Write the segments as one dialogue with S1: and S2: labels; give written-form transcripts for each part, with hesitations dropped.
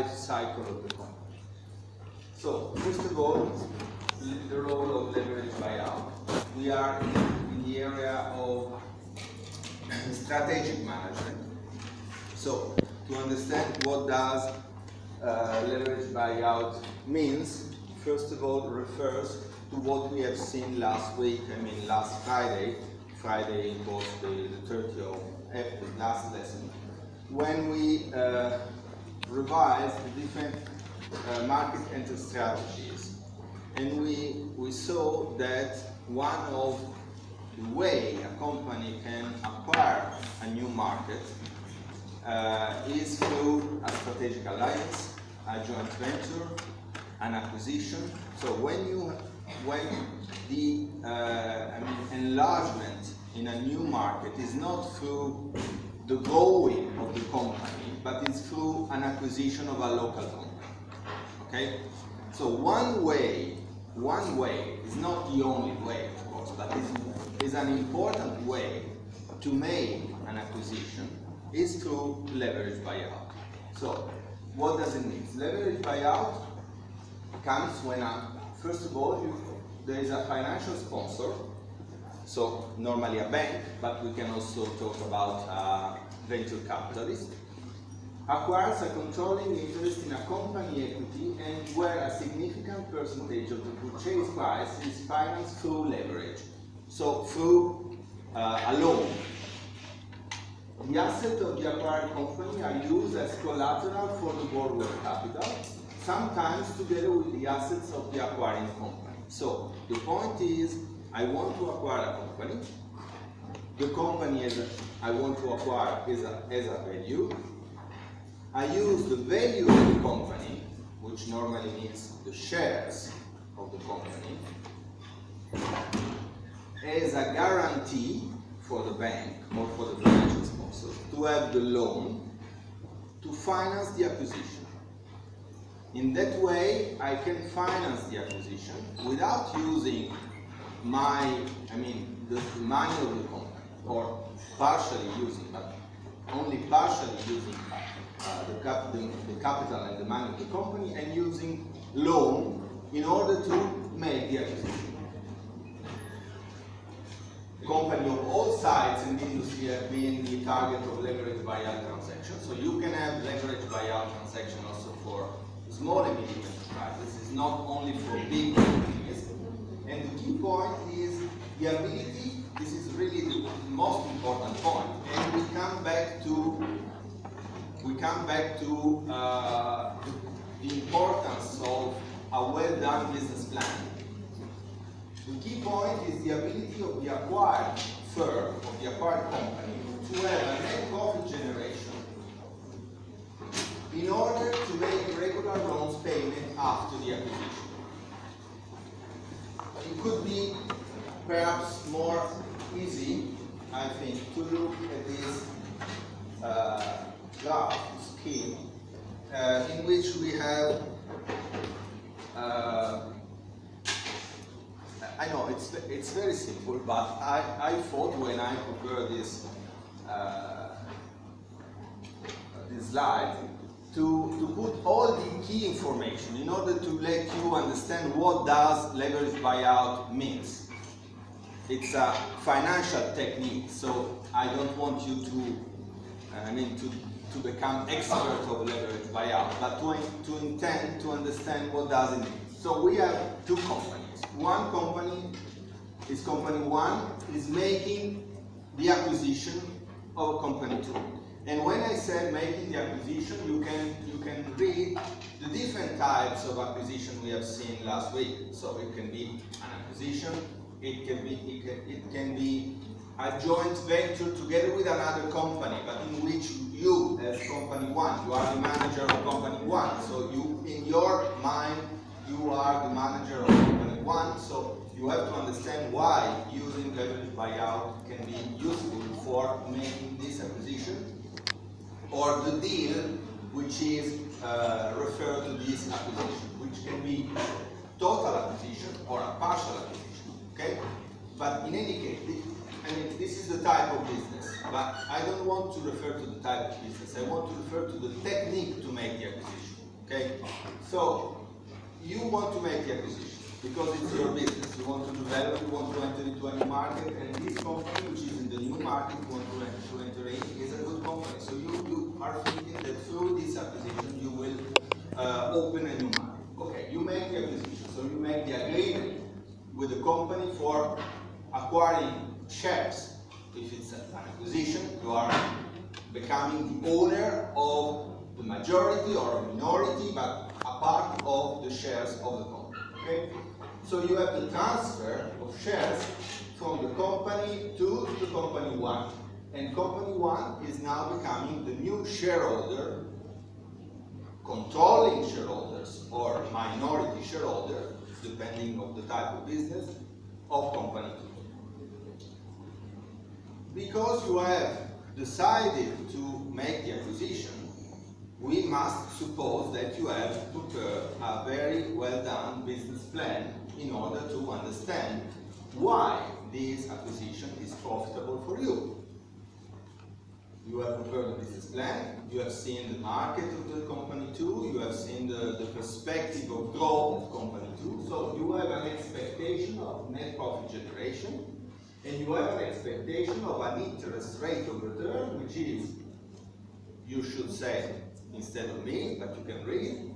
S1: life cycle of the company. So, first of all, the role of leverage buyout. We are in the area of strategic management. So, to understand what does leverage buyout means, first of all, refers to what we have seen last week, last Friday was the 30th of April, last lesson, when we revised the different market entry strategies. And we saw that one of the way a company can acquire a new market is through a strategic alliance, a joint venture, an acquisition. So when the enlargement in a new market is not through the growing of the company, but it's through an acquisition of a local company. Okay? So one way is not the only way, of course, but is an important way to make an acquisition is through leverage buyout. So what does it mean? Leverage buyout comes when, first of all, there is a financial sponsor, so normally a bank, but we can also talk about a venture capitalist, acquires a controlling interest in a company equity and where a significant percentage of the purchase price is financed through leverage, so through a loan. The assets of the acquired company are used as collateral for the borrower capital, sometimes together with the assets of the acquiring company. So the point is, I want to acquire a company. The company I want to acquire has a value. I use the value of the company, which normally means the shares of the company, as a guarantee for the bank or for the financial sponsor to have the loan to finance the acquisition. In that way, I can finance the acquisition without using the money of the company, or partially using, but only partially using the capital and the money of the company, and using loan in order to make the acquisition. Company of all sides in the industry have been the target of leverage buyout transactions. So you can have leverage buyout transaction also for small and medium enterprises. It's not only for big companies. And the key point is the ability. This is really the most important point. And we come back to the importance of a well-done business plan. The key point is the ability of the acquired firm, of the acquired company, to have a net profit generation in order to make regular loans payment after the acquisition. It could be perhaps more easy, I think, to look at this graph scheme in which we have I know it's very simple, but I thought when I prepared this slide to put all the key information in order to let you understand what does leverage buyout means. It's a financial technique, so I don't want you to become expert of leverage buyout, but to intend to understand what does it mean. So we have two companies. One company is company one is making the acquisition of company two. And when I said making the acquisition, you can read the different types of acquisition we have seen last week. So it can be an acquisition, it can be a joint venture together with another company, but in which you, as company one, you are the manager of company one. So you, in your mind, you are the manager of company one. So you have to understand why using leverage buyout can be useful for making this acquisition, or the deal which is referred to this acquisition, which can be total acquisition or a partial acquisition. Okay, but in any case, this is the type of business. But I don't want to refer to the type of business. I want to refer to the technique to make the acquisition. Okay? So, you want to make the acquisition because it's your business. You want to develop, you want to enter into a new market, and this company, which is in the new market you want to enter in, is a good company. So you are thinking that through this acquisition you will open a new market. Okay, you make the acquisition, so you make the agreement with the company for acquiring shares. If it's an acquisition, you are becoming the owner of the majority or a minority, but a part of the shares of the company. Okay? So you have the transfer of shares from the company to the company one. And company one is now becoming the new shareholder, controlling shareholders or minority shareholder, depending on the type of business, of company two. Because you have decided to make the acquisition, we must suppose that you have prepared a very well done business plan in order to understand why this acquisition is profitable for you. You have prepared a business plan, you have seen the market of the company two, you have seen the perspective of growth of company two, so you have an expectation of net profit generation, and you have an expectation of an interest rate of return, which is, you should say, instead of me, but you can read,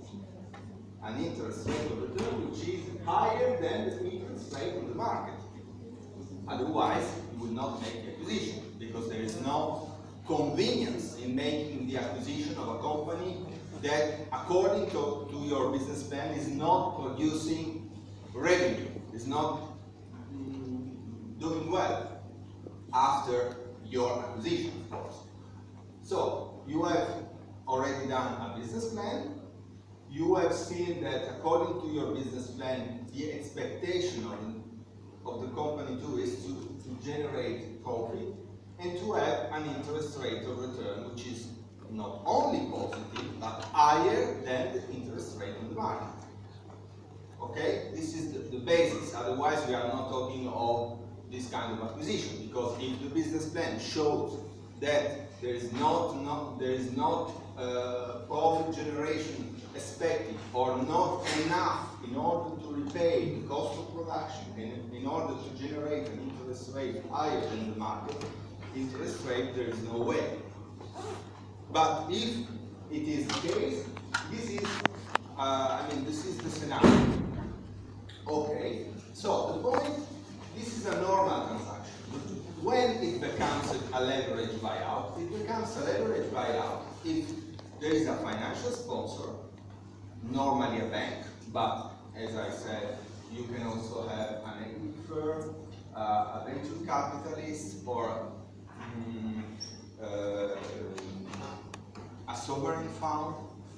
S1: an interest rate of return which is higher than the interest rate on the market. Otherwise, you will not make the acquisition, because there is no convenience in making the acquisition of a company that, according to your business plan, is not producing revenue, is not doing well after your acquisition, of course. So, you have already done a business plan. You have seen that according to your business plan, the expectation of the company too is to generate profit and to have an interest rate of return which is not only positive but higher than the interest rate on the market. Okay? This is the basics, otherwise we are not talking of this kind of acquisition, because if the business plan shows that there is not profit generation expected or not enough in order to repay the cost of production and in order to generate an interest rate higher than the market interest rate, there is no way. But if it is the case, this is this is the scenario. Okay, so the point, this is a normal transaction. When it becomes a leverage buyout, it becomes a leverage buyout if there is a financial sponsor, normally a bank, but as I said, you can also have an equity firm, a venture capitalist, or a sovereign fund.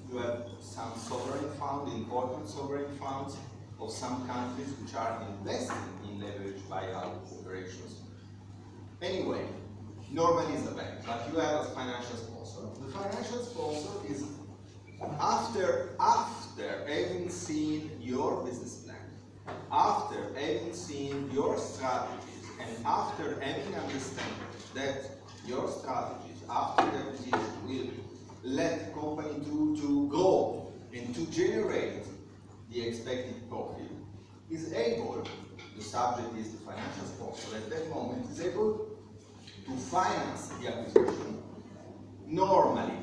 S1: You have some sovereign fund, important sovereign funds of some countries which are investing in leverage buyout operations. Anyway, normally it's a bank, but you have a financial sponsor. The financial sponsor is, after having seen your business plan, after having seen your strategies, and after having understood that your strategies after the acquisition will let company to grow and to generate the expected profit, is able, the subject is the financial sponsor at that moment, is able to finance the acquisition normally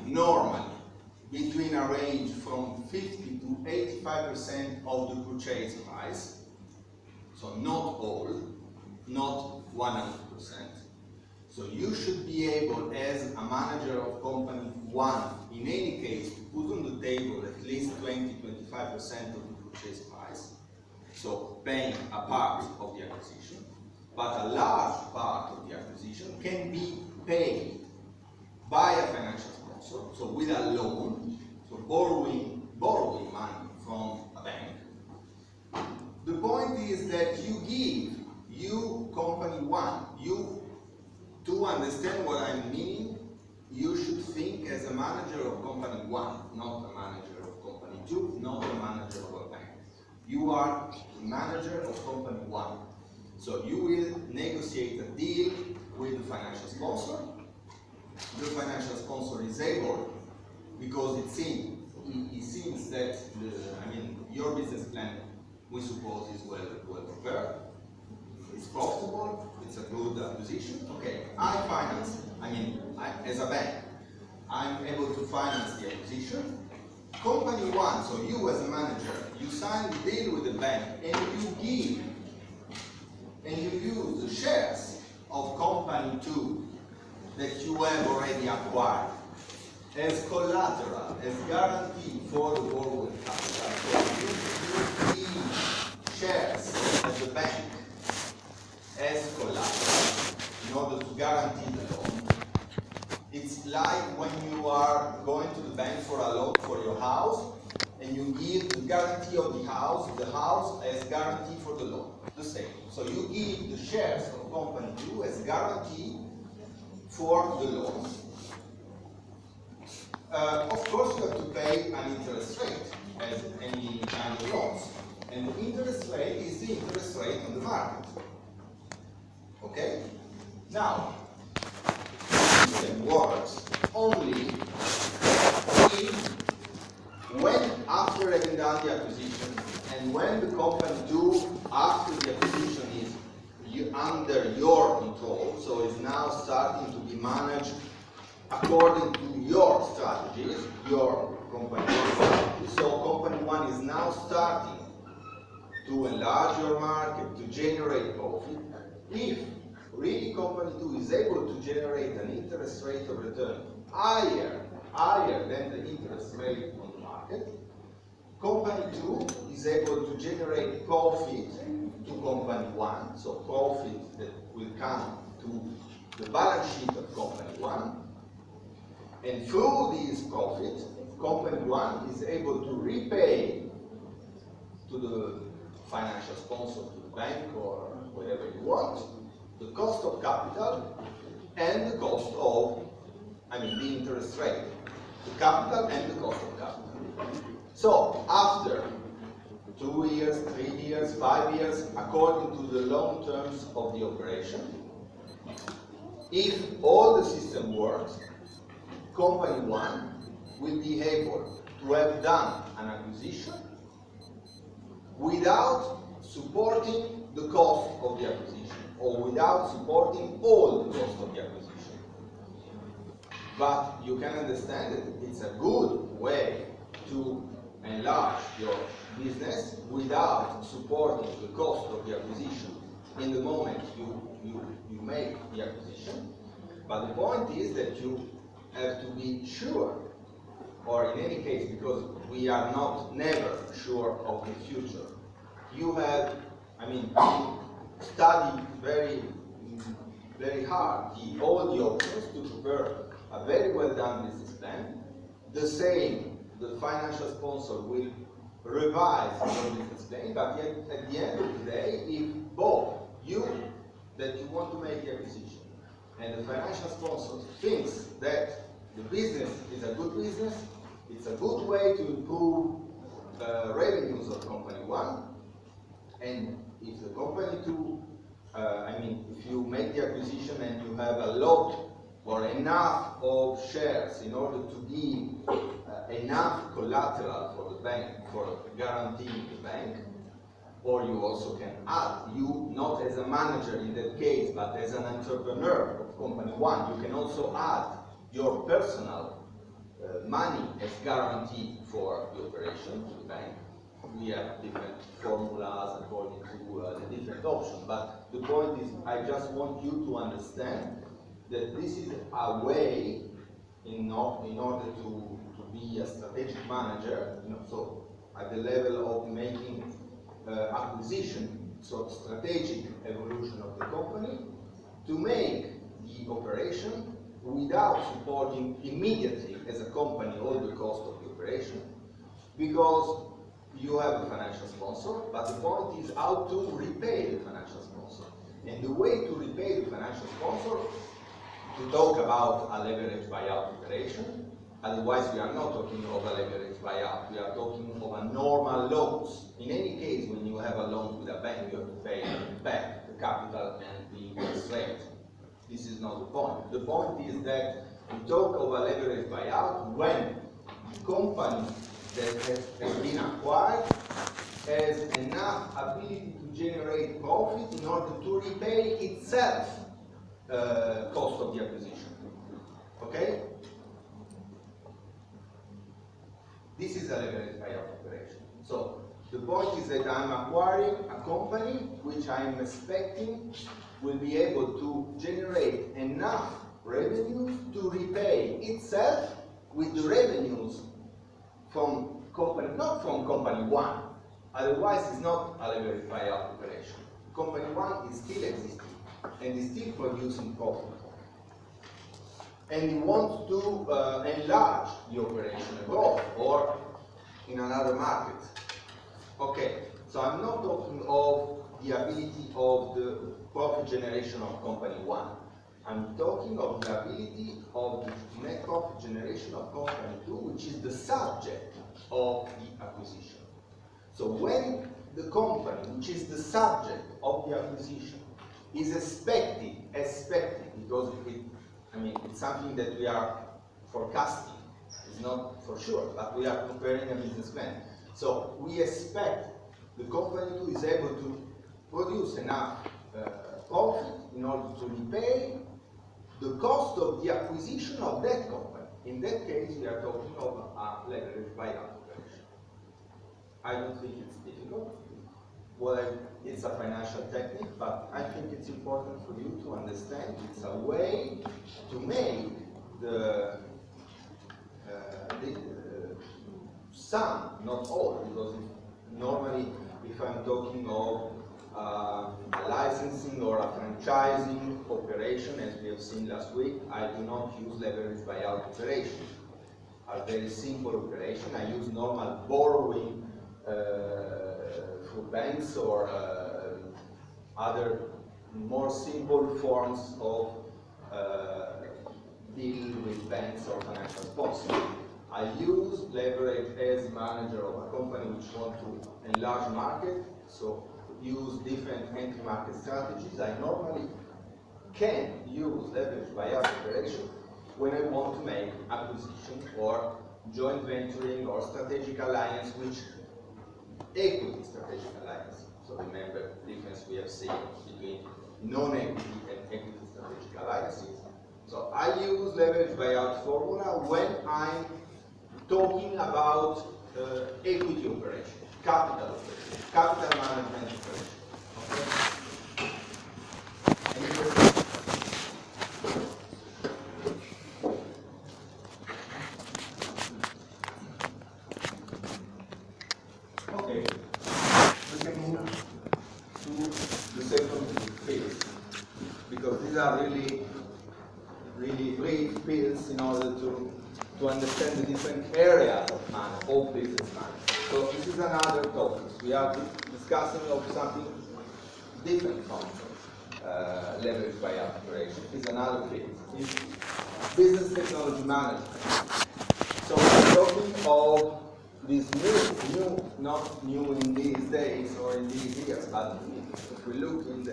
S1: between a range from 50 to 85% of the purchase price, so not all, not 100%. So you should be able, as a manager of company one, in any case, to put on the table at least 20-25% of the purchase price, so paying a part of the acquisition, but a large part of the acquisition can be paid by a financial sponsor, so with a loan, so borrowing money from a bank. The point is that you company one, to understand what I mean, you should think as a manager of company one, not a manager of company two, not a manager of a bank. You are the manager of company one. So you will negotiate a deal with the financial sponsor. The financial sponsor is able, because it's seen it seems that your business plan, we suppose, is well prepared. It's profitable. It's a good acquisition. Okay, as a bank, I'm able to finance the acquisition. Company one, so you as a manager, you sign the deal with the bank, and you use the shares of company two that you have already acquired as collateral, as guarantee for the borrowing capital. So you give shares at the bank as collateral in order to guarantee the loan. It's like when you are going to the bank for a loan for your house, and you give the guarantee of the house as guarantee for the loan. The same. So you give the shares of company 2 as guarantee for the loan. Of course, you have to pay an interest rate as any kind of loans. And the interest rate is the interest rate on the market. Okay? Now, the system works only when, after having done the acquisition, and when the company 2, after the acquisition, is under your control, so is now starting to be managed according to your strategies, your company 1 strategy. So company 1 is now starting to enlarge your market, to generate profit. If really company 2 is able to generate an interest rate of return higher than the interest rate on the market, company 2 is able to generate profit to company 1, so profit that will come to the balance sheet of company 1, and through these profits, company 1 is able to repay to the financial sponsor, to the bank or whatever you want, the cost of capital and the cost of, the interest rate, the capital and the cost of capital. So after 2 years, 3 years, 5 years, according to the long terms of the operation, if all the system works, company 1 will be able to have done an acquisition without supporting the cost of the acquisition, or without supporting all the cost of the acquisition. But you can understand that it's a good way to enlarge your business without supporting the cost of the acquisition in the moment you make the acquisition. But the point is that you have to be sure, or in any case, because we are never sure of the future, you have, study very hard all the options to prepare a very well done business plan. The same, the financial sponsor will revise your business plan, but yet at the end of the day, if both you that you want to make the acquisition and the financial sponsor thinks that the business is a good business, it's a good way to improve revenues of company 1, and if the company 2, if you make the acquisition and you have a lot or enough of shares in order to give enough collateral for the bank, for guaranteeing the bank, or you also can add, you not as a manager in that case, but as an entrepreneur of company 1, you can also add your personal money as guarantee for the operation to the bank. We have different formulas according to the different options, but the point is, I just want you to understand that this is a way in order to be a strategic manager, so at the level of making acquisition, so strategic evolution of the company, to make the operation without supporting immediately as a company all the cost of the operation, because you have a financial sponsor, but the point is how to repay the financial sponsor. And the way to repay the financial sponsor, to talk about a leverage buyout operation, otherwise we are not talking of a leverage buyout, we are talking of a normal loans. In any case, when you have a loan with a bank, you have to pay back the capital and the interest rate. This is not the point. The point is that we talk of a leverage buyout when the company that has been acquired has enough ability to generate profit in order to repay itself cost of the acquisition. Okay? This is a leveraged buyout operation. So the point is that I'm acquiring a company which I'm expecting will be able to generate enough revenues to repay itself with the revenues from company, not from company one. Otherwise, it's not a leveraged buyout operation. Company one is still existing and is still producing profit. And you want to enlarge the operation abroad or in another market. Okay, so I'm not talking of the ability of the profit generation of company one. I'm talking of the ability of the net profit generation of company two, which is the subject of the acquisition. So when the company, which is the subject of the acquisition, is expecting, because it's something that we are forecasting. It's not for sure, but we are preparing a business plan. So we expect the company two is able to produce enough profit in order to repay the cost of the acquisition of that company. In that case, we are talking of a leveraged buyout operation. I don't think it's difficult. Well, it's a financial technique, but I think it's important for you to understand it's a way to make the some, not all, because normally if I'm talking of a licensing or a franchising operation, as we have seen last week, I do not use leveraged buyout operation. A very simple operation. I use normal borrowing through banks or other more simple forms of deal with banks or financial sponsors. I use leverage as manager of a company which wants to enlarge market, so use different entry market strategies. I normally can use leverage buyout operation when I want to make acquisition or joint venturing or strategic alliance, which equity strategic alliance. So remember the difference we have seen between non-equity and equity strategic alliances. So I use leverage buyout formula when I'm talking about equity operation, capital management operation. Okay? Any questions? Okay, we can move to the second phase, because these are really brief fields in order to understand the different areas of business management. So this is another topic. We are discussing of something different from leverage buyout operation. It's another field. It's business technology management. So we're talking of this new, not new in these days or in these years, but if we look in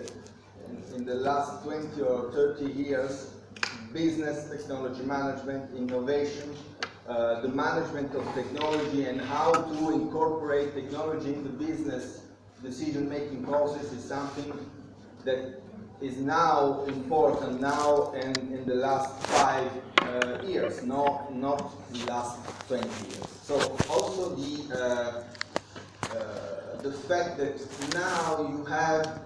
S1: the last 20 or 30 years, business technology management, innovation, the management of technology and how to incorporate technology in the business decision-making process is something that is now important now and in the last 5 years, not the last 20 years. So also the fact that now you have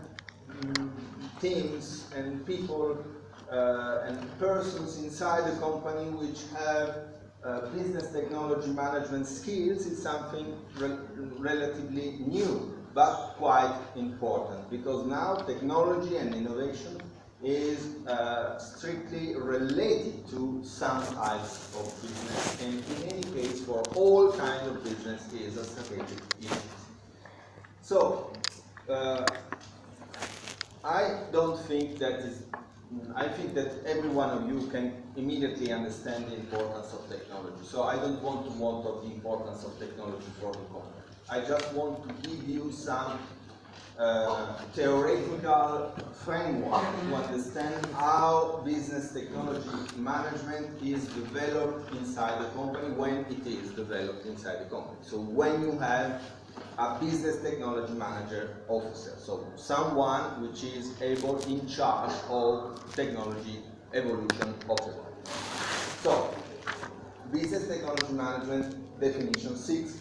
S1: teams and people and persons inside the company which have business technology management skills is something relatively new, but quite important, because now technology and innovation is strictly related to some types of business, and in any case for all kinds of business is a strategic issue. So I don't think that is. I think that every one of you can immediately understand the importance of technology. So I don't want to of the importance of technology for the company. I just want to give you some theoretical framework to understand how business technology management is developed inside the company when it is developed inside the company. So when you have a business technology manager officer, so someone which is able in charge of technology evolution of the company. So business technology management definition seeks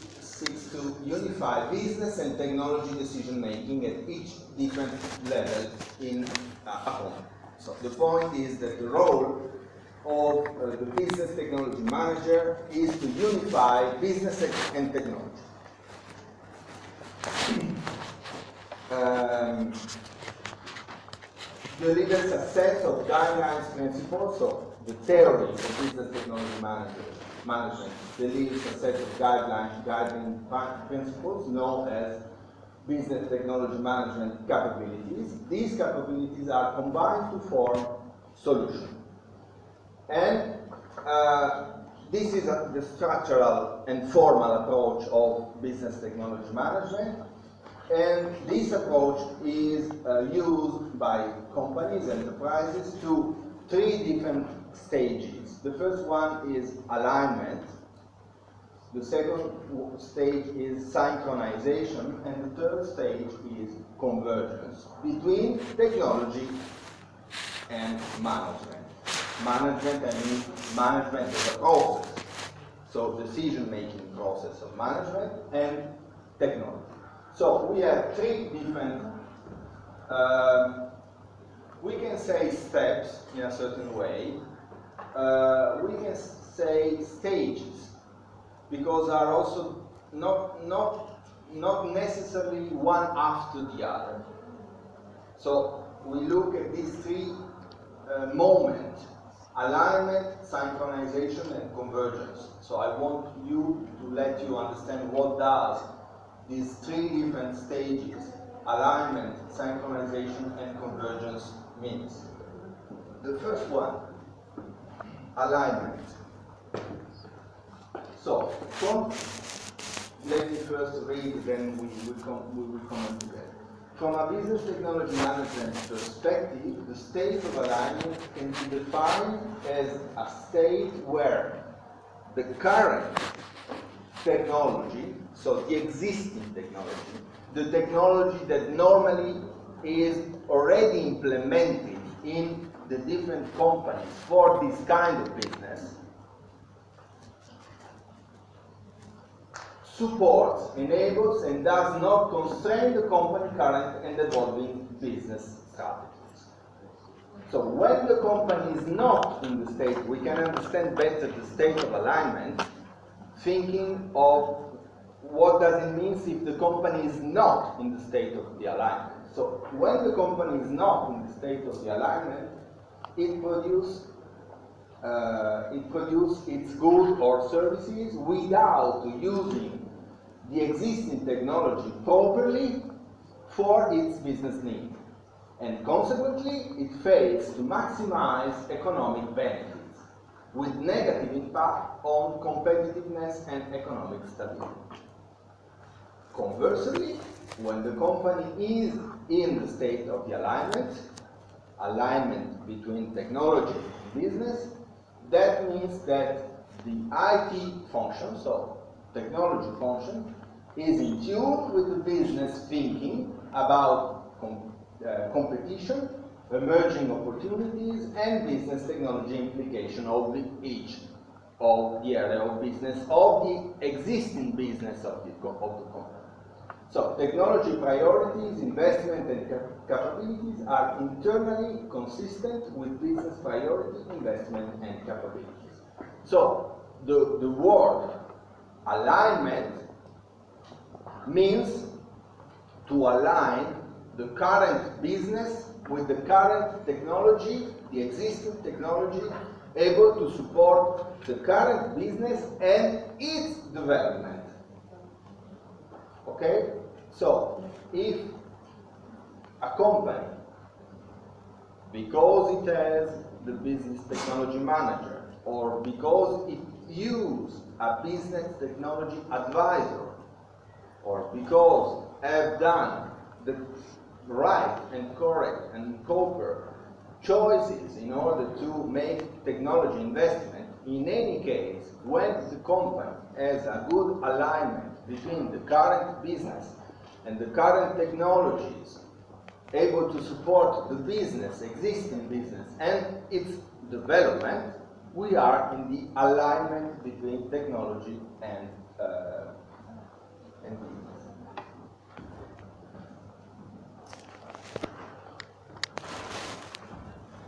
S1: to unify business and technology decision making at each different level in a company. So the point is that the role of the business technology manager is to unify business and technology. Delivers a set of guidelines principles, so the theory of business technology management delivers a set of guiding principles known as business technology management capabilities. These capabilities are combined to form solutions. And this is the structural and formal approach of business technology management. And this approach is used by companies, enterprises, to three different stages. The first one is alignment. The second stage is synchronization. And the third stage is convergence between technology and management. Management, I mean management as a process. So decision-making process of management and technology. So we have three different, we can say steps in a certain way. We can say stages, because are also not necessarily one after the other. So we look at these three moments: alignment, synchronization, and convergence. So I want you to let you understand what does these three different stages, alignment, synchronization, and convergence, means. The first one, alignment. So, let me first read, then we will comment together. From a business technology management perspective, the state of alignment can be defined as a state where the current technology, so the existing technology, the technology that normally is already implemented in the different companies for this kind of business, supports, enables, and does not constrain the company's current and evolving business strategies. So when the company is not in the state, we can understand better the state of alignment, thinking of what does it mean if the company is not in the state of the alignment. So when the company is not in the state of the alignment, it produces its goods or services without using the existing technology properly for its business need. And consequently, it fails to maximize economic benefits, with negative impact on competitiveness and economic stability. Conversely, when the company is in the state of the alignment between technology and business, that means that the IT function, so technology function, is in tune with the business thinking about competition, emerging opportunities, and business technology implication of each of the area of business, of the existing business of the company. So technology priorities, investment, and capabilities are internally consistent with business priority, investment, and capabilities. So the word alignment means to align the current business with the current technology, the existing technology, able to support the current business and its development. Okay? So, if a company, because it has the business technology manager, or because it uses a business technology advisor, or because have done the right and correct and proper choices in order to make technology investment, in any case, when the company has a good alignment between the current business and the current technologies, able to support the business, existing business, and its development, we are in the alignment between technology and business.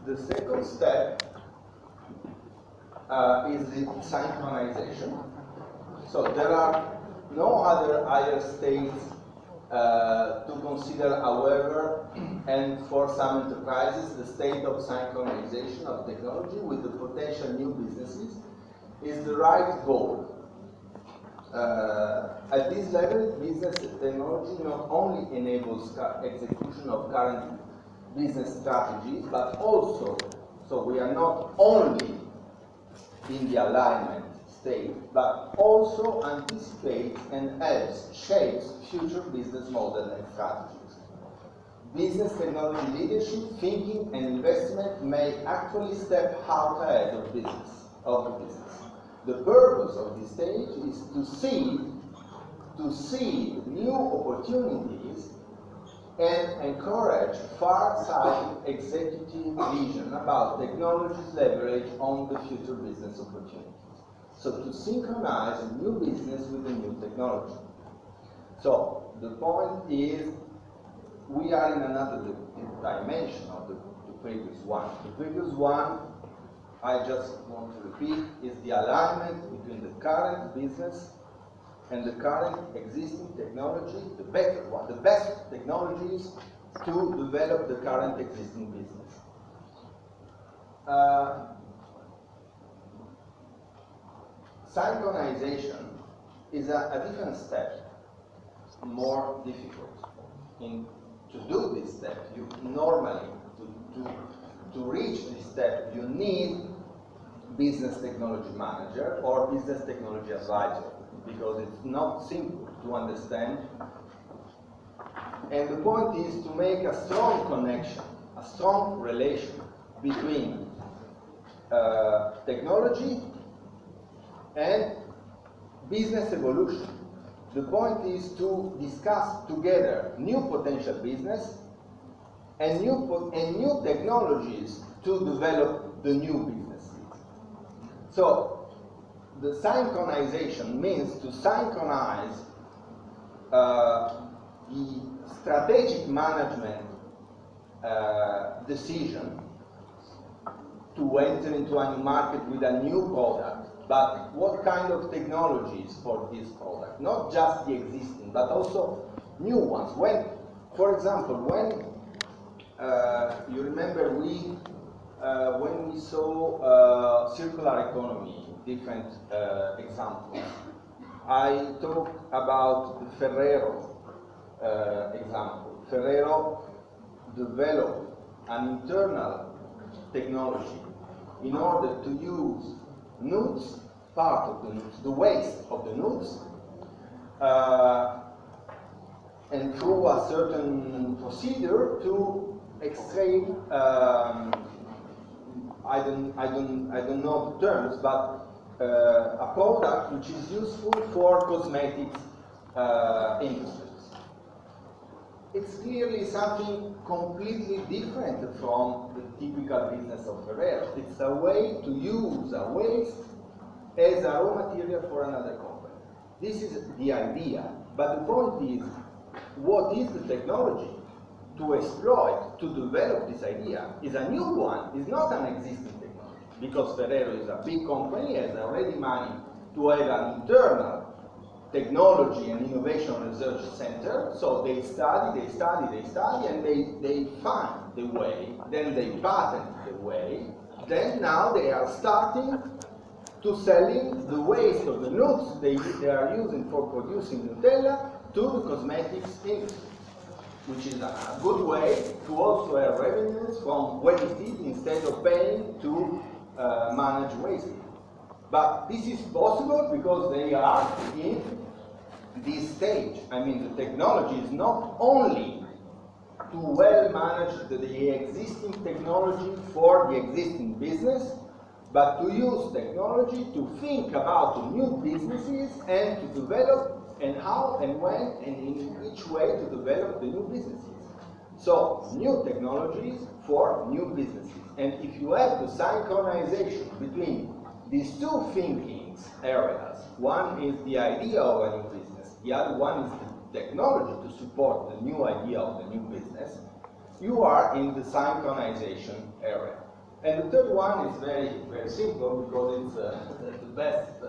S1: The second step is the synchronization. So there are no other higher states to consider, however, and for some enterprises, the state of synchronization of technology with the potential new businesses is the right goal. At this level, business technology not only enables execution of current business strategies, but also, so we are not only in the alignment state, but also anticipates and helps shapes future business models and strategies. Business technology leadership, thinking, and investment may actually step out ahead of the business. The purpose of this stage is to see new opportunities and encourage far-sighted executive vision about technology's leverage on the future business opportunities. So to synchronize a new business with a new technology. So the point is, we are in another dimension of the previous one. The previous one, I just want to repeat, is the alignment between the current business and the current existing technology, the better one, the best technologies to develop the current existing business. Synchronization is a different step, more difficult. To do this step, you normally, to reach this step, you need business technology manager or business technology advisor, because it's not simple to understand. And the point is to make a strong connection, a strong relation between technology and business evolution. The point is to discuss together new potential business and new technologies to develop the new businesses. So the synchronization means to synchronize the strategic management decision to enter into a new market with a new product. But what kind of technologies for this product? Not just the existing, but also new ones. When, for example, when you remember when we saw circular economy, different examples, I talked about the Ferrero example. Ferrero developed an internal technology in order to use nuts, part of the nuts, the waste of the nuts, and through a certain procedure to extract, I don't know the terms, but a product which is useful for cosmetics industries. It's clearly something completely different from the typical business of Ferrero. It's a way to use a waste as a raw material for another company. This is the idea, but the point is, what is the technology to exploit, to develop this idea? Is a new one, is not an existing technology, because Ferrero is a big company, has already money to have an internal technology and innovation research center, so they study, and they find the way, then they patent the way, then now they are starting to selling the waste of the nuts they are using for producing Nutella to the cosmetics industry, which is a good way to also have revenues from wastage instead of paying to manage waste. But this is possible because they are in this stage. I mean, the technology is not only to well manage the existing technology for the existing business, but to use technology to think about new businesses and to develop and how and when and in which way to develop the new businesses. So, new technologies for new businesses. And if you have the synchronization between these two thinkings areas, one is the idea of a new business, the other one is the technology to support the new idea of the new business, you are in the synchronization area. And the third one is very, very simple because it's the best,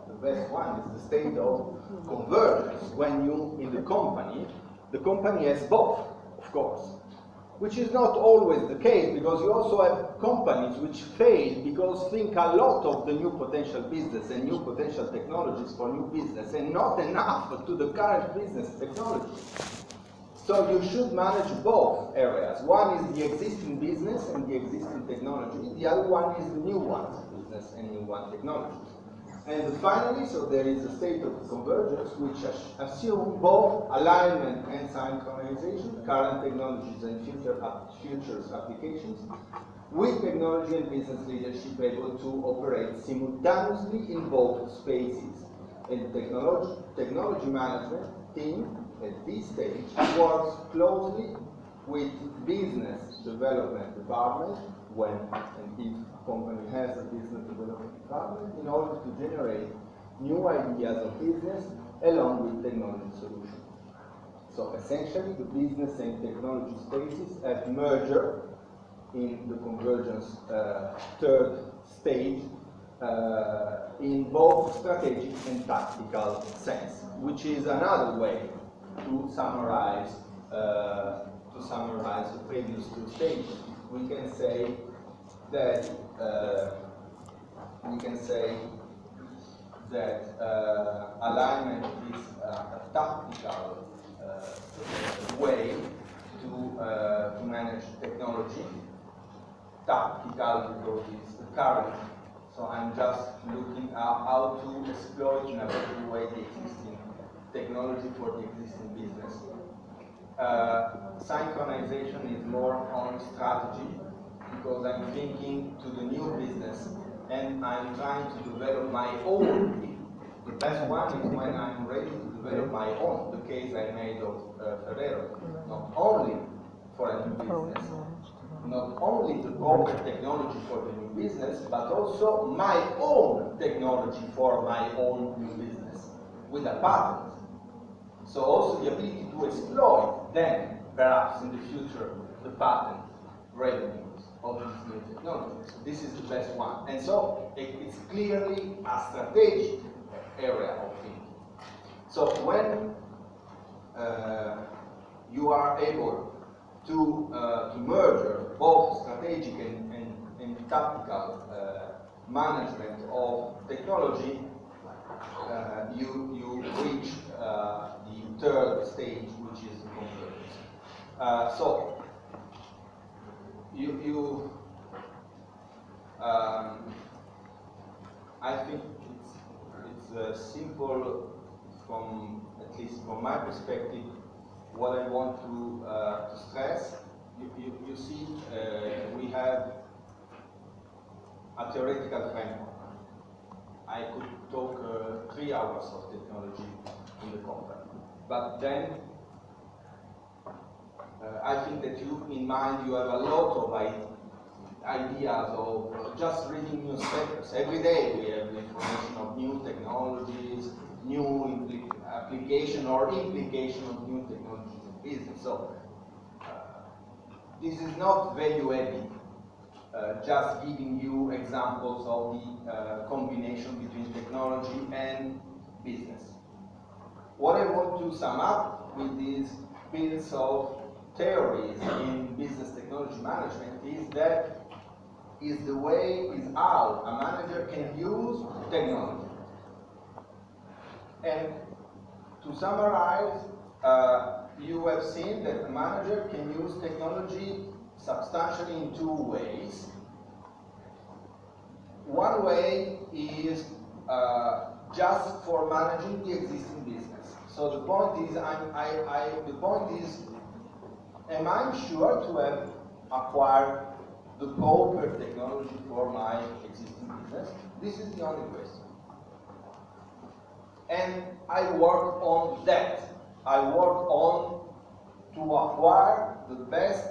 S1: the best one is the state of convergence. When you, in the company has both, of course, which is not always the case because you also have companies which fail because think a lot of the new potential business and new potential technologies for new business and not enough to the current business technology. So you should manage both areas. One is the existing business and the existing technology. The other one is the new ones, business and new one technology. And finally, so there is a state of convergence which assume both alignment and synchronization, current technologies and futures applications, with technology and business leadership able to operate simultaneously in both spaces. And technology management team at this stage works closely with business development department when and if a company has a business development department in order to generate new ideas of business along with technology solutions. So essentially the business and technology spaces have merged in the convergence third stage in both strategic and tactical sense, which is another way to summarize the previous two stages. We can say that alignment is a tactical way to manage technology. Tactical because it's the current. So I'm just looking at how to exploit in a better way the existing technology for the existing business. Synchronization is more on strategy because I'm thinking to the new business and I'm trying to develop my own. The best one is when I'm ready to develop my own, the case I made of Ferrero. Not only for a new business, not only the proper technology for the new business, but also my own technology for my own new business with a patent. So also the ability to exploit then, perhaps in the future, the patent revenues of these new technologies. This is the best one. And so it's clearly a strategic area of thinking. So when you are able to merge both strategic and tactical management of technology, you reach the third stage, which is convergence. So I think it's simple from, at least from my perspective, what I want to stress. You see, we have a theoretical framework. I could talk 3 hours of technology in the company. But then, I think that in mind you have a lot of ideas of just reading newspapers. Every day we have information of new technologies, new application or implication of new technologies in business. So, this is not value heavy. Just giving you examples of the combination between technology and business. What I want to sum up with these bits of theories in business technology management is how a manager can use technology. And to summarize, you have seen that a manager can use technology substantially in 2 ways. One way is just for managing the existing business. So the point is, am I sure to have acquired the proper technology for my existing business? This is the only question. And I work on that. I work on to acquire the best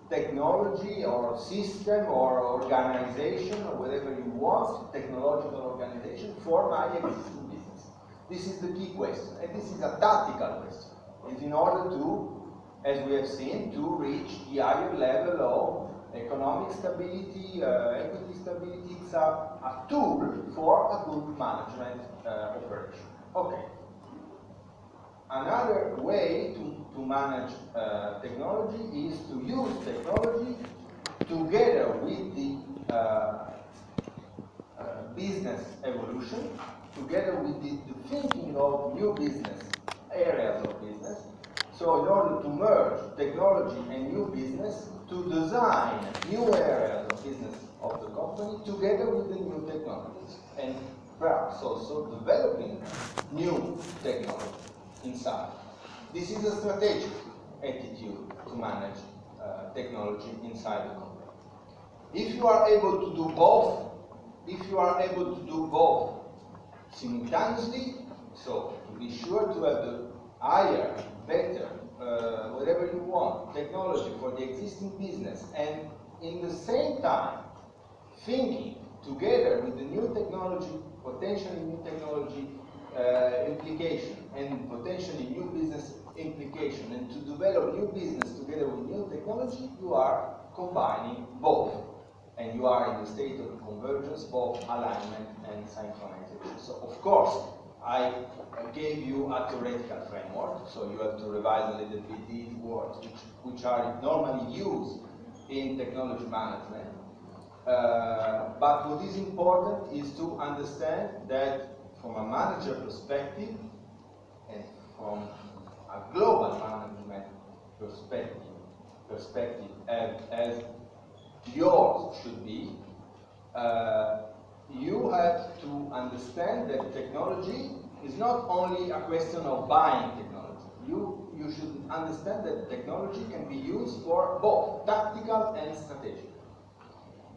S1: technology or system or organization or whatever you want, technological organization for my existing business. This is the key question, and this is a tactical question. It's in order to, as we have seen, to reach the higher level of economic stability, equity stability. It's a tool for a good management operation. Okay. Another way to manage technology is to use technology together with the business evolution, together with the thinking of new business areas of business. So in order to merge technology and new business, to design new areas of business of the company together with the new technologies, and perhaps also developing new technology inside. This is a strategic attitude to manage technology inside the company. If you are able to do both, simultaneously, so to be sure to have the higher, better, whatever you want, technology for the existing business, and in the same time thinking together with the new technology, potentially new technology implication and potentially new business implication, and to develop new business together with new technology, you are combining both. And you are in the state of convergence, both alignment and synchronization. So of course, I gave you a theoretical framework, so you have to revise a little bit these words which are normally used in technology management. But what is important is to understand that from a manager perspective and from a global management perspective as yours should be, you have to understand that technology is not only a question of buying technology. You should understand that technology can be used for both tactical and strategic.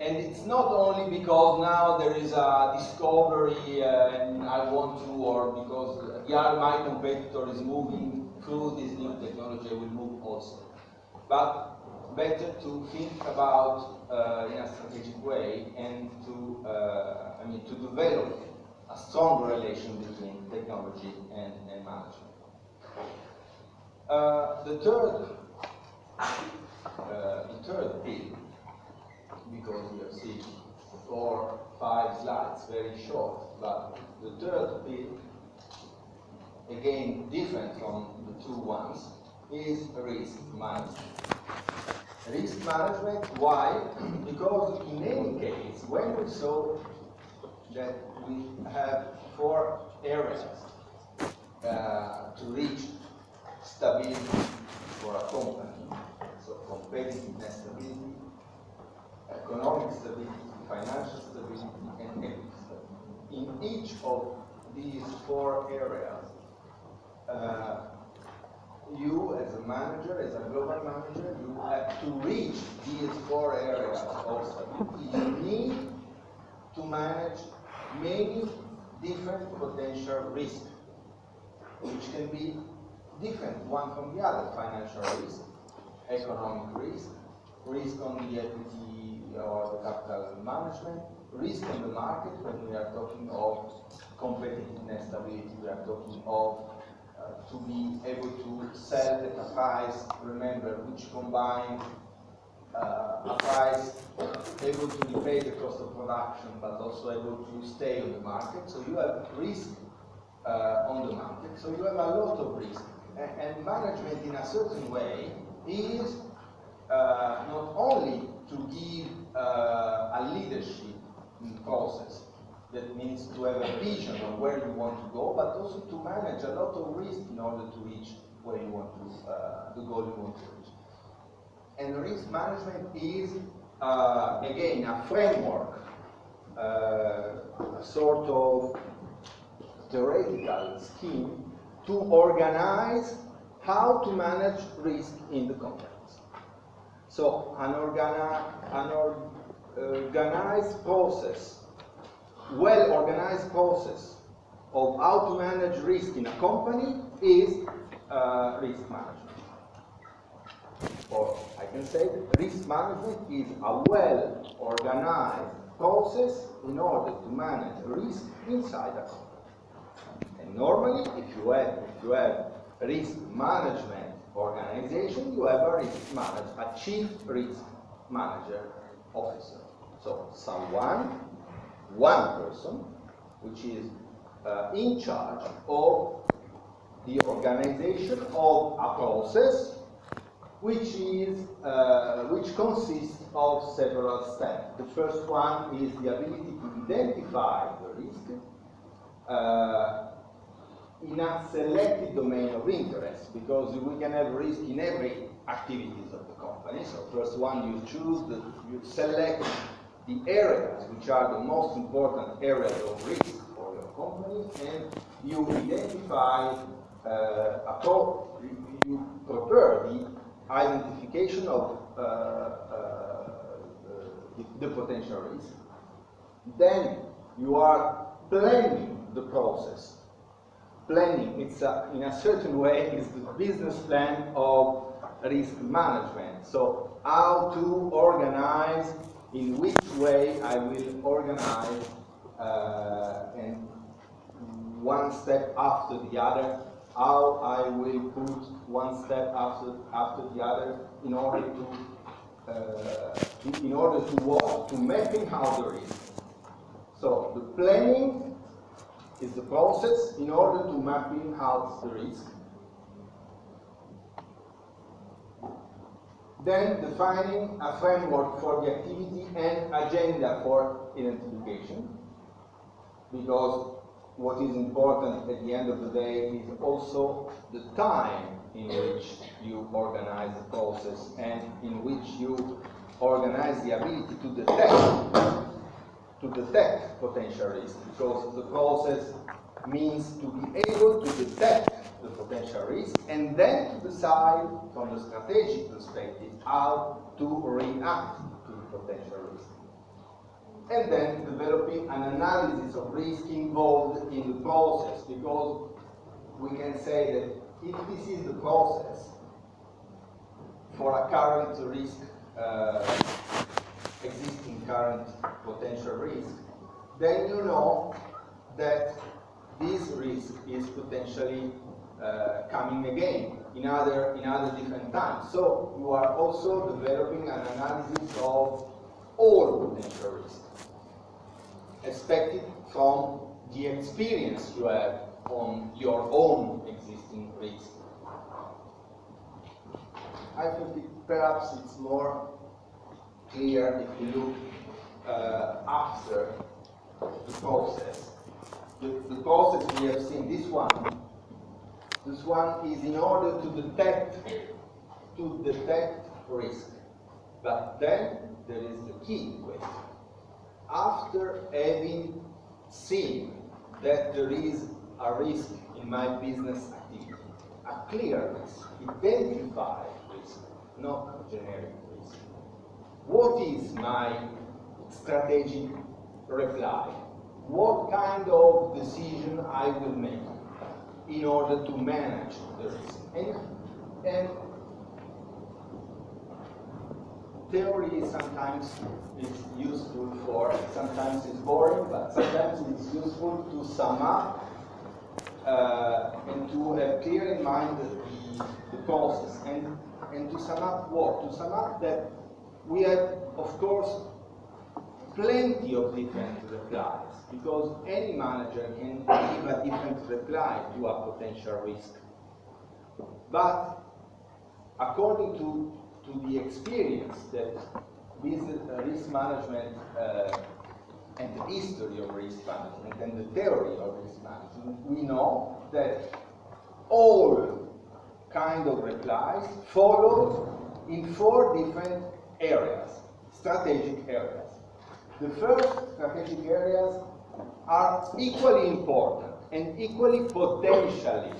S1: And it's not only because now there is a discovery and I want to, or because my competitor is moving through this new technology, I will move also. But better to think about in a strategic way and to develop a strong relation between technology and management. The third thing, because we have seen 4, 5 slides, very short, but the third thing, again different from the 2 ones, is risk management. Risk management, why? Because in any case, when we saw that we have 4 areas to reach stability for a company, so competitiveness stability, economic stability, financial stability, and equity stability. In each of these 4 areas, you as a manager, as a global manager, you have to reach these 4 areas of stability. You need to manage many different potential risks, which can be different one from the other: financial risk, economic risk, risk on the equity or the capital management, risk on the market. When we are talking of competitiveness stability, we are talking of to be able to sell at a price, remember, which combines a price able to repay the cost of production, but also able to stay on the market. So you have risk on the market. So you have a lot of risk. And management, in a certain way, is not only to give a leadership process, that means to have a vision of where you want to go, but also to manage a lot of risk in order to reach where you want to, the goal you want to reach. And risk management is, again, a framework, a sort of theoretical scheme to organize how to manage risk in the companies. So an organized process, well-organized process of how to manage risk in a company is risk management. Or I can say that risk management is a well-organized process in order to manage risk inside a company. And normally, if you have a risk management organization, you have a chief risk manager officer. So one person, which is in charge of the organization of a process which consists of several steps. The first one is the ability to identify the risk in a selected domain of interest, because we can have risk in every activities of the company. So first one, you select the areas which are the most important areas of risk for your company, and you identify you prepare the identification of the potential risk. Then you are planning the process. Planning, in a certain way, is the business plan of risk management. So how to organize, in which way I will organize, and one step after the other, how I will put one step after the other in order to mapping out the risk. So the planning is the process in order to mapping out the risk. Then defining a framework for the activity and agenda for identification, because what is important at the end of the day is also the time in which you organize the process and in which you organize the ability to detect potential risk, because the process means to be able to detect the potential risk and then to decide from the strategic perspective how to react to the potential risk. And then developing an analysis of risk involved in the process, because we can say that if this is the process for a current risk, existing current potential risk, then you know that this risk is potentially coming again in other different times. So you are also developing an analysis of all potential risks, expected from the experience you have on your own existing risk. I think perhaps it's more clear if you look after the process. The process we have seen, this one is in order to detect risk. But then there is the key question. After having seen that there is a risk in my business activity, a clear risk, identified risk, not a generic risk, what is my strategic reply? What kind of decision I will make in order to manage the risk? And theory sometimes is useful for, sometimes it's boring, but sometimes it's useful to sum up and to have clear in mind the process. And to sum up what? To sum up that we have, of course, plenty of different replies, because any manager can give a different reply to a potential risk. But according to the experience that risk management and the history of risk management and the theory of risk management, we know that all kind of replies follow in 4 different areas, strategic areas. The first strategic areas are equally important and equally potentially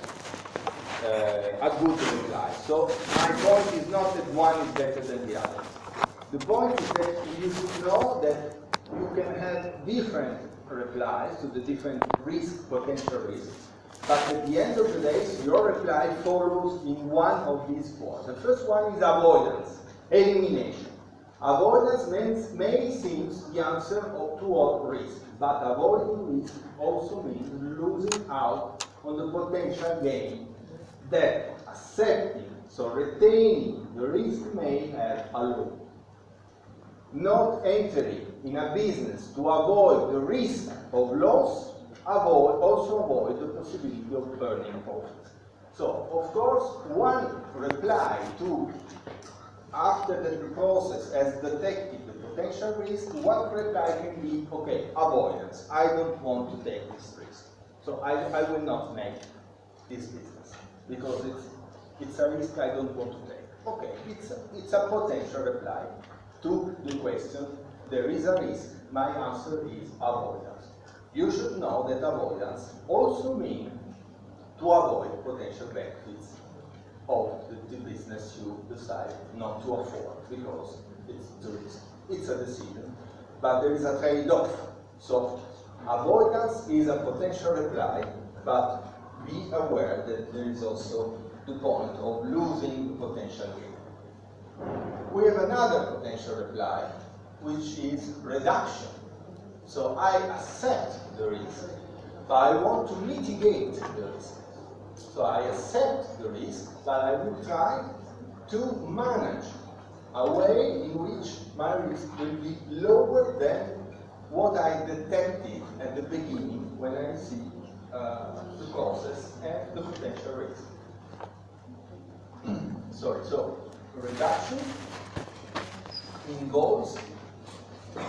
S1: a good reply. So my point is not that one is better than the other. The point is that you should know that you can have different replies to the different potential risks. But at the end of the day, your reply follows in one of these four. The first one is avoidance, elimination. Avoidance may seem the answer to all risk, but avoiding risk also means losing out on the potential gain that accepting, so retaining the risk may have alone. Not entering in a business to avoid the risk of loss also avoid the possibility of earning profit. So, of course, one reply to, after the process has detected the potential risk, one reply can be, okay, avoidance. I don't want to take this risk. So I will not make this business because it's a risk I don't want to take. Okay, it's a potential reply to the question, there is a risk, my answer is avoidance. You should know that avoidance also means to avoid potential benefits of the business you decide not to afford because it's the risk. It's a decision, but there is a trade-off. So avoidance is a potential reply, but be aware that there is also the point of losing potential gain. We have another potential reply, which is reduction. So I accept the risk, but I want to mitigate the risk. So I accept the risk, but I will try to manage a way in which my risk will be lower than what I detected at the beginning when I see the process and the potential risk. So reduction involves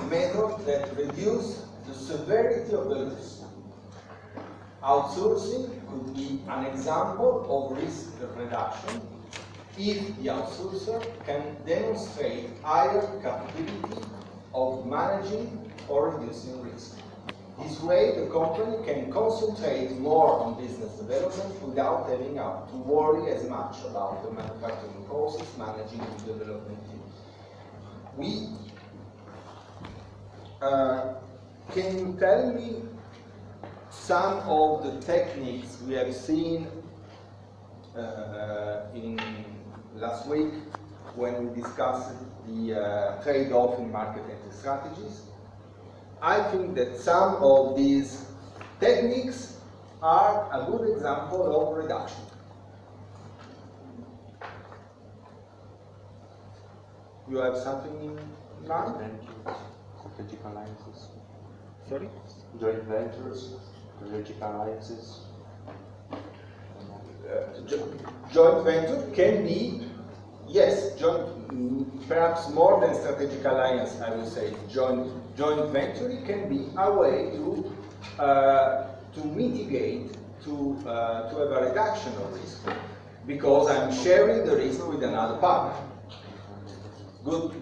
S1: methods that reduce the severity of the risk. Outsourcing could be an example of risk reduction if the outsourcer can demonstrate higher capability of managing or reducing risk. This way, the company can concentrate more on business development without having to worry as much about the manufacturing process, managing the development team. Can you tell me some of the techniques we have seen in last week when we discussed the trade-off in market entry strategies? I think that some of these techniques are a good example of reduction. You have something in mind?
S2: Strategic alliances.
S1: Sorry?
S2: Joint ventures, strategic alliances.
S1: Joint venture can be, yes, perhaps more than strategic alliance, I would say. Joint venture can be a way to mitigate, to have a reduction of risk, because I'm sharing the risk with another partner. Good.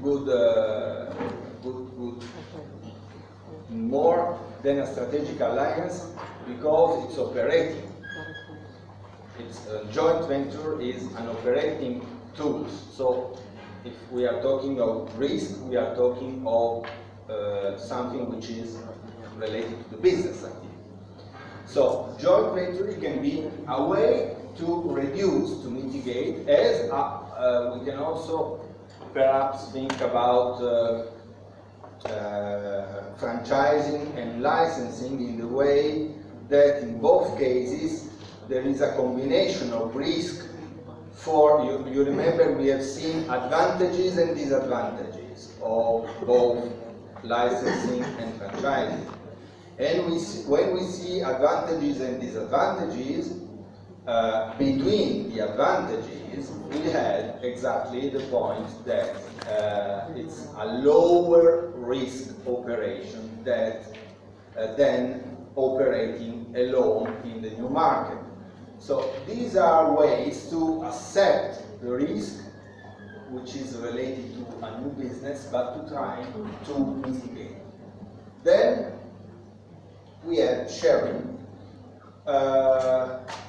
S1: More than a strategic alliance because it's operating. It's a joint venture is an operating tool. So if we are talking of risk, we are talking of something which is related to the business activity. So joint venture can be a way to reduce, to mitigate, as we can also perhaps think about franchising and licensing in the way that in both cases there is a combination of risk for, you remember we have seen advantages and disadvantages of both licensing and franchising. And when we see advantages and disadvantages, between the advantages, we had exactly the point that it's a lower risk operation than operating alone in the new market. So these are ways to accept the risk which is related to a new business, but to try to mitigate. Then we have sharing.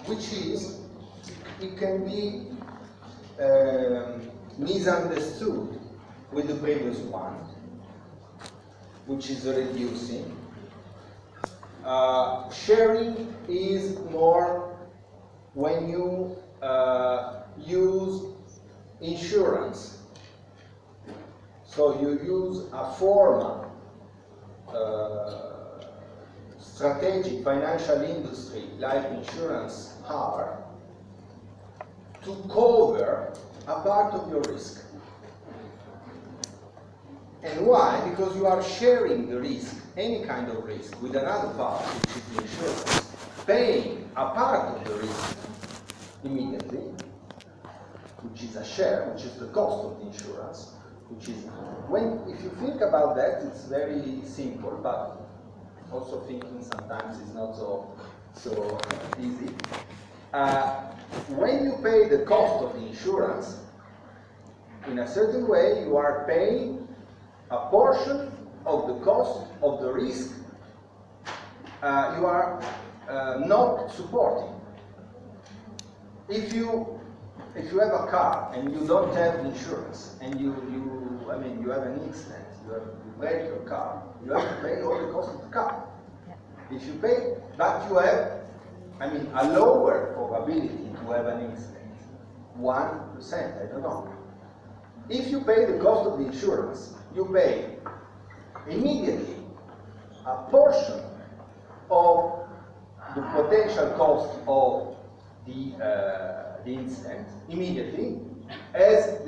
S1: which is, it can be misunderstood with the previous one, which is reducing. Sharing is more when you use insurance. So you use a formal strategic financial industry like insurance are to cover a part of your risk. And why? Because you are sharing the risk, any kind of risk, with another part, which is the insurance, paying a part of the risk immediately, which is a share, which is the cost of the insurance, which is, if you think about that, it's very simple, but also thinking sometimes is not so easy. When you pay the cost of the insurance, in a certain way, you are paying a portion of the cost of the risk you are not supporting. If you have a car and you don't have insurance and you have an accident, you break your car, you have to pay all the cost of the car. If you pay, but you have, a lower probability to have an accident, 1%, I don't know. If you pay the cost of the insurance, you pay immediately a portion of the potential cost of the incident immediately, as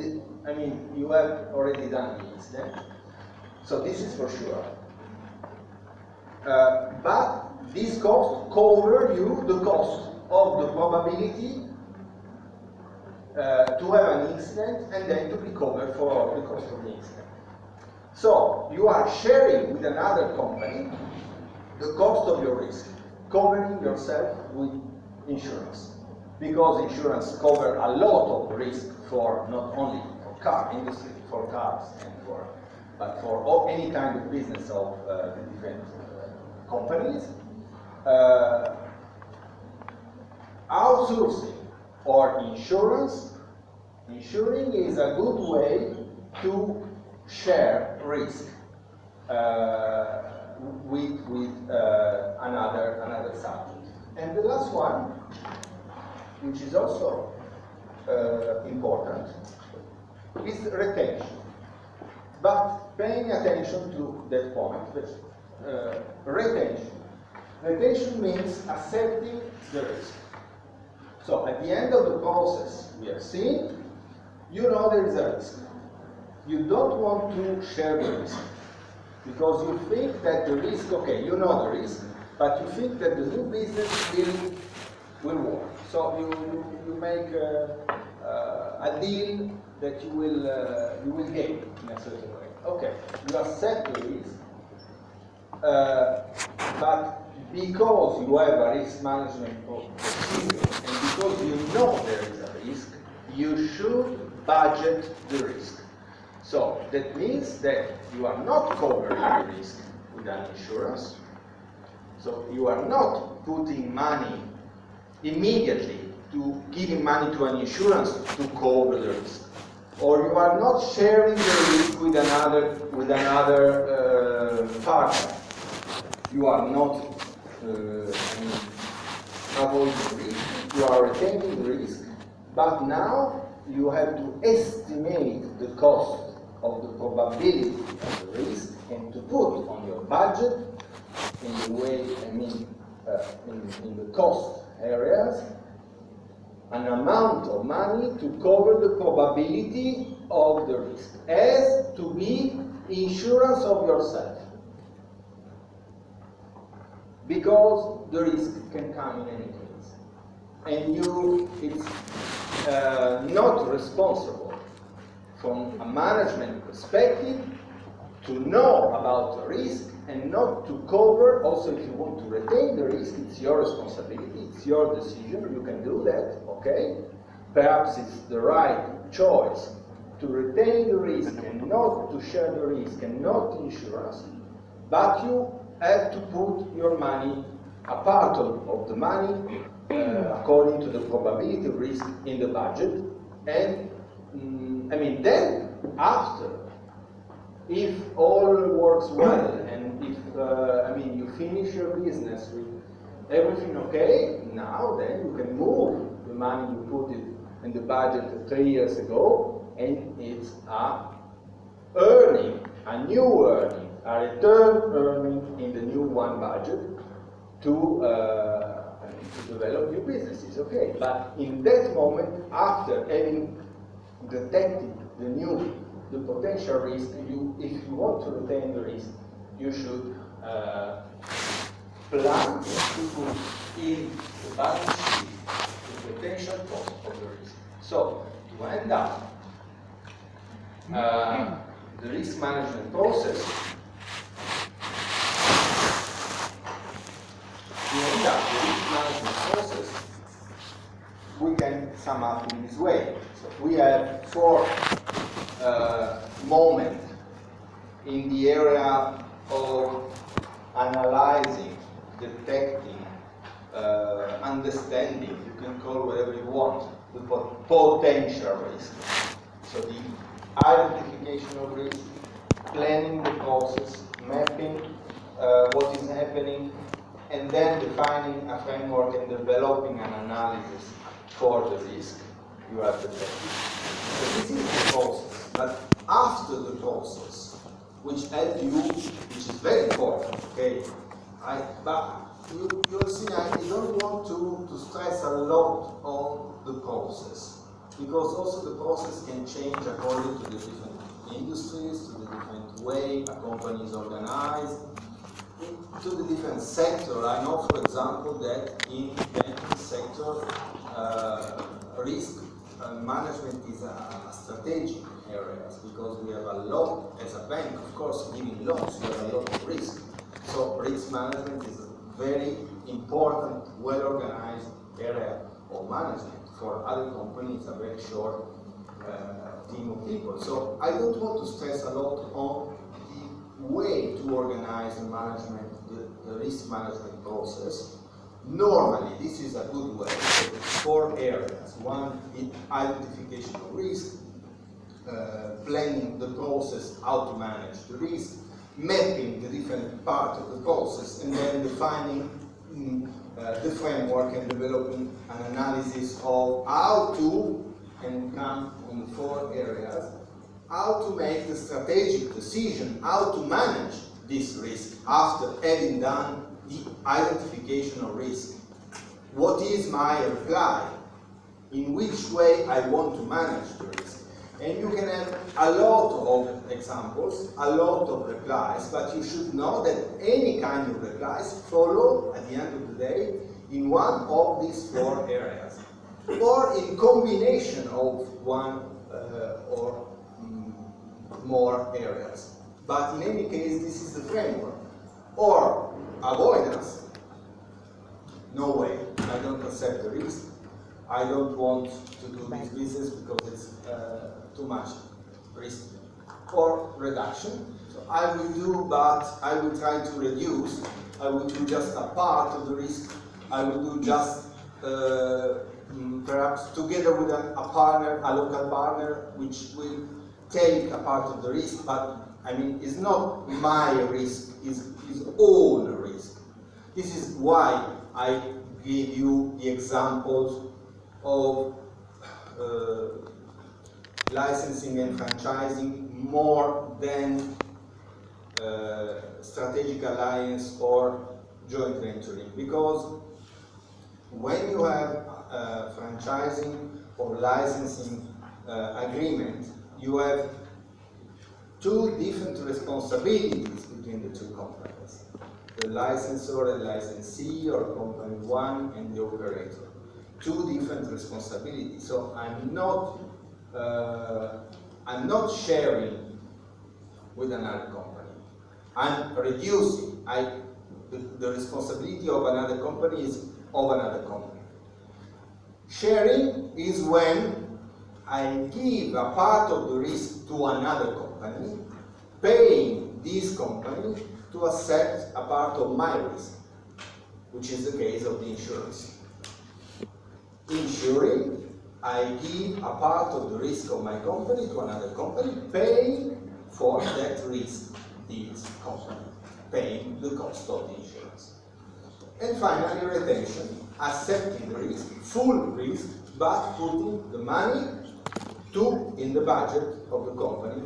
S1: you have already done the incident. So this is for sure. But this cost cover you the cost of the probability to have an incident and then to be covered for the cost of the incident. So you are sharing with another company the cost of your risk, covering yourself with insurance. Because insurance covers a lot of risk for not only for car industry, for cars, but for any kind of business of different companies. Outsourcing or insuring is a good way to share risk with another subject. And the last one, which is also important, is retention. But paying attention to that point, retention. Retention means accepting the risk. So at the end of the process we have seen, you know there is a risk. You don't want to share the risk because you think that the risk, okay, you know the risk, but you think that the new business will work. So you make a deal that you will gain in a certain way. Okay, you accept the risk, but because you have a risk management procedure and because you know there is a risk, you should budget the risk. So that means that you are not covering the risk with an insurance. So you are not putting money immediately to giving money to an insurance to cover the risk. Or you are not sharing the risk with another partner. You are not avoiding the risk. You are retaining the risk, but now you have to estimate the cost of the probability of the risk and to put on your budget in the way, in the cost areas, an amount of money to cover the probability of the risk, as to be insurance of yourself. Because the risk can come in any case. And it's not responsible from a management perspective to know about the risk and not to cover. Also, if you want to retain the risk, it's your responsibility, it's your decision, you can do that, okay? Perhaps it's the right choice to retain the risk and not to share the risk and not insurance, but you have to put your money a part of the money according to the probability of risk in the budget, and I mean, then after, if all works well and if I mean you finish your business with everything okay, now then you can move the money you put it in the budget 3 years ago, and it's a earning, a new earning, a return earning in the new one budget to develop new businesses, okay? But in that moment, after having detected the potential risk, if you want to retain the risk, you should plan to put in the balance sheet the potential cost of the risk. So to end up the risk management process, we can sum up in this way. So we have 4 moments in the area of analyzing, detecting, understanding, you can call whatever you want, the potential risk. So the identification of risk, planning the process, mapping what is happening, and then defining a framework and developing an analysis for the risk you have detected. So this is the process. But after the process, which helps you, which is very important, okay? But you'll see, I don't want to stress a lot on the process, because also the process can change according to the different industries, to the different way a company is organized, to the different sector. I know, for example, that in the banking sector, risk management is a strategic area, because we have a lot, as a bank, of course, giving loans, we have a lot of risk. So risk management is a very important, well-organized area of management. For other companies, a very short team of people. So I don't want to stress a lot on the way to organize the management, the risk management process. Normally, this is a good way. 4 areas. One is identification of risk, planning the process, how to manage the risk, mapping the different parts of the process, and then defining the framework and developing an analysis of how to, and come on the 4 areas, how to make the strategic decision, how to manage this risk after having done the identification of risk. What is my reply? In which way I want to manage the risk? And you can have a lot of examples, a lot of replies, but you should know that any kind of replies follow, at the end of the day, in one of these 4 areas, or in combination of one or more areas. But in any case, this is the framework. Or avoidance. No way, I don't accept the risk. I don't want to do this business because it's too much risk. Or reduction. So I will do, but I will try to reduce. I will do just a part of the risk. I will do just perhaps together with a partner, a local partner, which will take a part of the risk, but I mean, it's not my risk, it's his own risk. This is why I give you the examples of licensing and franchising more than strategic alliance or joint venturing, because when you have franchising or licensing agreement, you have 2 different responsibilities between the 2 companies. The licensor and licensee, or company 1 and the operator. 2 different responsibilities. So I'm not sharing with another company. I'm reducing. The responsibility of another company is of another company. Sharing is when I give a part of the risk to another company, paying this company to accept a part of my risk. which is the case of the insurance. Insuring, I give a part of the risk of my company to another company, paying for that risk this company, paying the cost of the insurance. And finally, retention, accepting the risk, full risk, but putting the money in the budget of the company,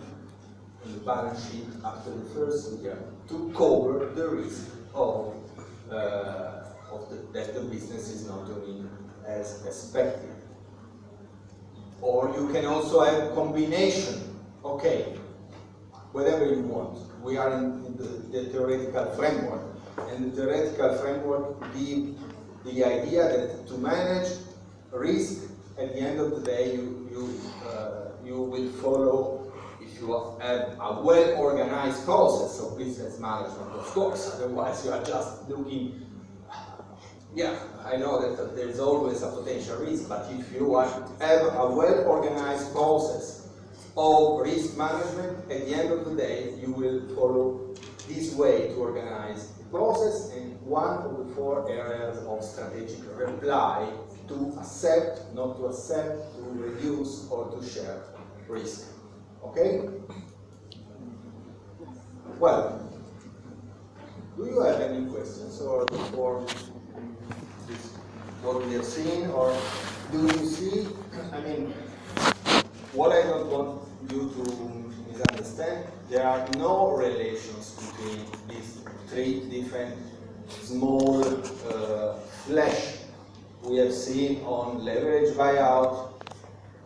S1: in the balance sheet after the first year, to cover the risk that the business is not doing as expected. Or you can also have combination. Okay, whatever you want. We are in the theoretical framework, and the theoretical framework gives the idea that to manage risk, at the end of the day, you will follow, if you have a well-organized process of business management, of course. Otherwise, you are just looking. Yeah, I know that there is always a potential risk, but if you have a well-organized process of risk management, at the end of the day, you will follow this way to organize the process, and one of the 4 areas of strategic reply: to accept, not to accept, to reduce, or to share risk. Okay? Well, do you have any questions or before what we have seen, or do you see? I mean, what I don't want you to misunderstand, there are no relations between these 3 different small flash we have seen on leverage buyout,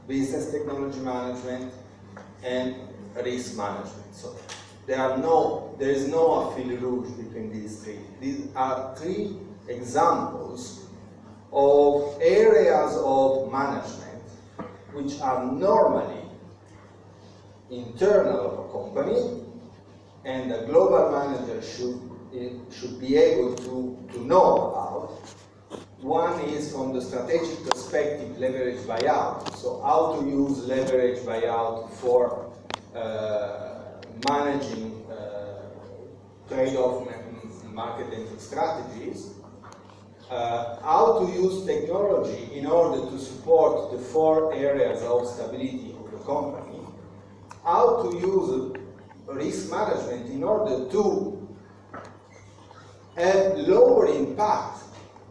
S1: business technology management, and risk management. So there is no fil rouge between these 3. These are 3 examples of areas of management which are normally internal of a company, and a global manager should be able to know about. One is from the strategic perspective, leverage buyout. So how to use leverage buyout for managing trade-off market entry strategies. How to use technology in order to support the 4 areas of stability of the company. How to use risk management in order to have lower impact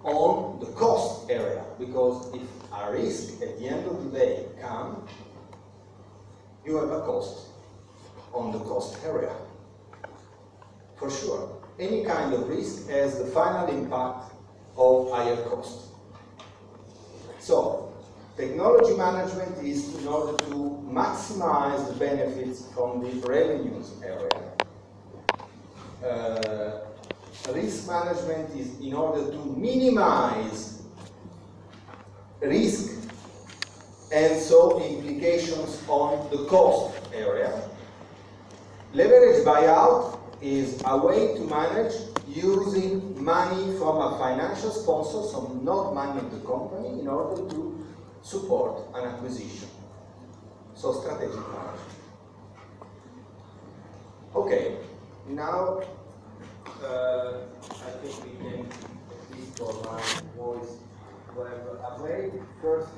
S1: on the cost area, because if a risk at the end of the day comes, you have a cost on the cost area. For sure, any kind of risk has the final impact of higher cost. So, technology management is in order to maximize the benefits from the revenues area. Risk management is in order to minimize risk and so implications on the cost area. Leverage buyout is a way to manage using money from a financial sponsor, so not money of the company, in order to support an acquisition. So strategic management. Okay, now I think we can, at least for my voice, have a break. First,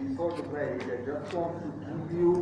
S1: before the break, I just want to give you